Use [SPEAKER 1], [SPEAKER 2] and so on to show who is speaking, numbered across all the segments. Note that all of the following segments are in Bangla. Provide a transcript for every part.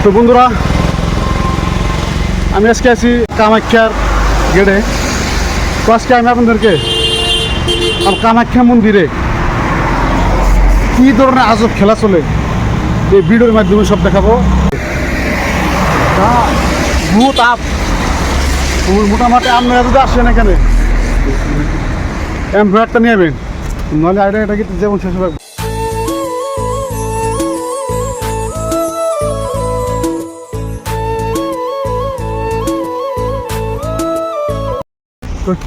[SPEAKER 1] তো বন্ধুরা, আমি আজকে আছি কামাখ্যার গেটে। তো আজকে আমি আপনাদেরকে কামাখ্যা মন্দিরে কী ধরনের আজব খেলা চলে এই ভিডিওর মাধ্যমে সব দেখাবো। বহুত আপ মোটামুটি আপনারা যদি আসেন এখানে অ্যাম্পয়ারটা নিয়ে যাবেন, নাহলে আইডিয়া এটা কিন্তু যেমন শেষ হবে।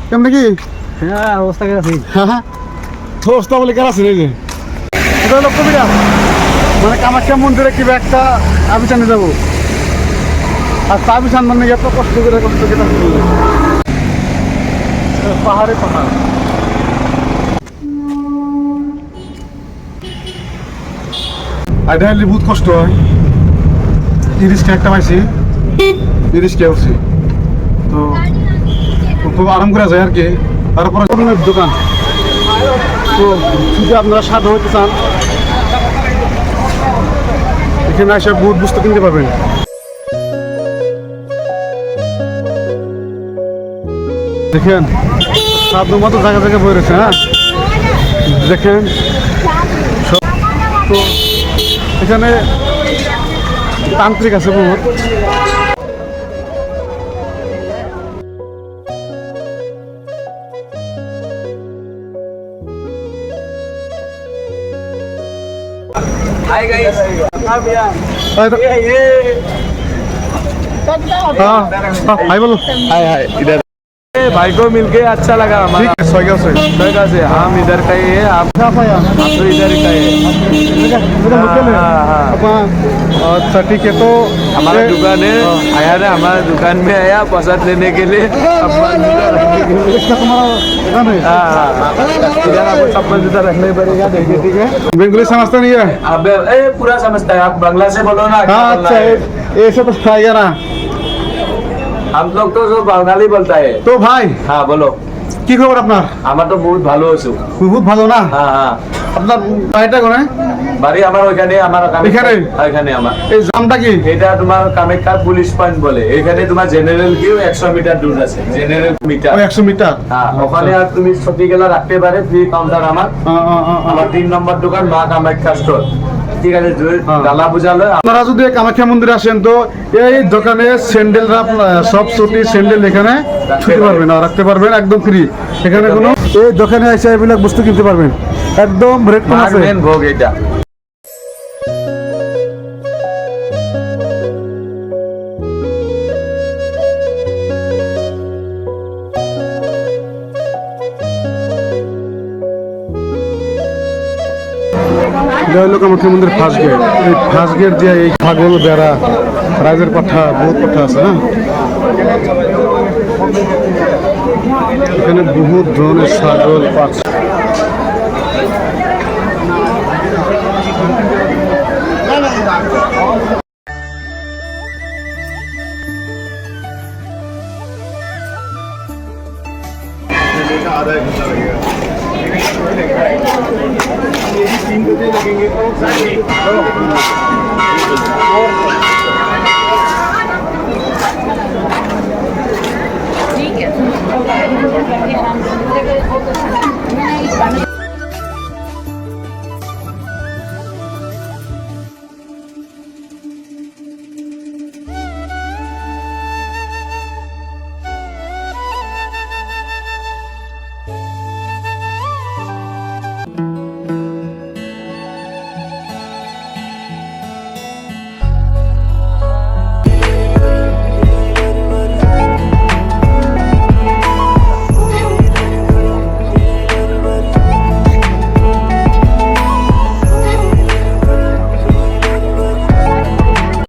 [SPEAKER 1] কেমন নাকি?
[SPEAKER 2] হ্যাঁ, অবস্থা কেন আছে?
[SPEAKER 1] হ্যাঁ, অবস্থা বলে কেন আছে? এই যে এটা হলো কবিরা, মানে কামাখ্যা মন্দিরে কিবা একটা আবিচানে যাবো, আর আবিচান মানে এত কষ্ট করে পাহাড়ে পাহাড়। আইডা হলে বহুত কষ্ট হয়। ইরিশকে একটা পাইছি, ইরিশকে উঠছি, তো খুব আরাম করা যায় আর কি। তারপরে দোকান, তো যদি আপনারা সাধু হইতে চান এখানে এসে বহুত বস্তু কিনতে পারবেন। দেখেন সাধু মতো জায়গা জায়গায় বই রয়েছে। হ্যাঁ দেখেন সব, তো এখানে তান্ত্রিক আছে বহুত।
[SPEAKER 2] Hi guys.
[SPEAKER 1] हाय बोलो।
[SPEAKER 2] हाय हाय, इधर भाई को मिलके अच्छा लगा हमारा।
[SPEAKER 1] ठीक है, स्वर्ग से
[SPEAKER 2] से हम इधर का ही है, आप तो इधर का ही है।
[SPEAKER 1] अच्छा ठीक है, तो
[SPEAKER 2] हमारा दुकान है, आया ना हमारा दुकान में आया प्रसाद लेने के लिए।
[SPEAKER 1] इसका तुम्हारा दुकान है?
[SPEAKER 2] इधर आपको चप्पल जूता रखने पड़ेगा। देखिए,
[SPEAKER 1] ठीक है। बेंगली समझता नहीं है?
[SPEAKER 2] अब पूरा समझता है, आप बांग्ला से बोलो ना।
[SPEAKER 1] हाँ अच्छा, ऐसे तो आएगा ना।
[SPEAKER 2] हम लोग तो जो बंगाली बोलता है।
[SPEAKER 1] তো ভাই
[SPEAKER 2] हाँ बोलो,
[SPEAKER 1] কি খবর আপনার?
[SPEAKER 2] আমার তো বহুত ভালো আছো।
[SPEAKER 1] বহুত ভালো না?
[SPEAKER 2] হ্যাঁ হ্যাঁ,
[SPEAKER 1] আপনার বাড়িটা কোনে?
[SPEAKER 2] বাড়ি আমার ওইখানে, আমার
[SPEAKER 1] এখানে?
[SPEAKER 2] এখানে আমার।
[SPEAKER 1] এই জামটা কি?
[SPEAKER 2] এটা তোমার কামাখ্যা পুলিশ পয়েন্ট বলে। এখানে তোমার জেনারেল কিউ 100 মিটার দূর আছে, জেনারেল মিটার।
[SPEAKER 1] 100 মিটার?
[SPEAKER 2] হ্যাঁ, ওখানে আর তুমি সত্যি গেলা রাখতে পারে ফ্রি কাউন্টার আমার। আমার 3 নম্বর দোকান মা কামাখ্যা স্টোর। ঠিক আছে, ডালা বুঝালো।
[SPEAKER 1] আপনারা যদি কামাখ্যা মন্দিরে আসেন তো এই দোকানে স্যান্ডেলরা সব চটি স্যান্ডেল এখানে ছুতে পারবেন আর রাখতে পারবেন একদম ফ্রি। এখানে কোনো এই দোকানে এসে এইবিলাক বস্তু কিনতে পারবেন একদম রেট কম আছে।
[SPEAKER 2] মেন ভোগ এটা।
[SPEAKER 1] এটা হলো কামাখ্যা মন্দির ফার্স্ট গেট। এই ফার্স্ট গেট দিয়ে এই ছাগল বেড়া রাজের পাঠা বহুত পাঠা আছে। হ্যাঁ, এখানে বহুত ধরনের ছাগল পাঠা।
[SPEAKER 3] ठीक है।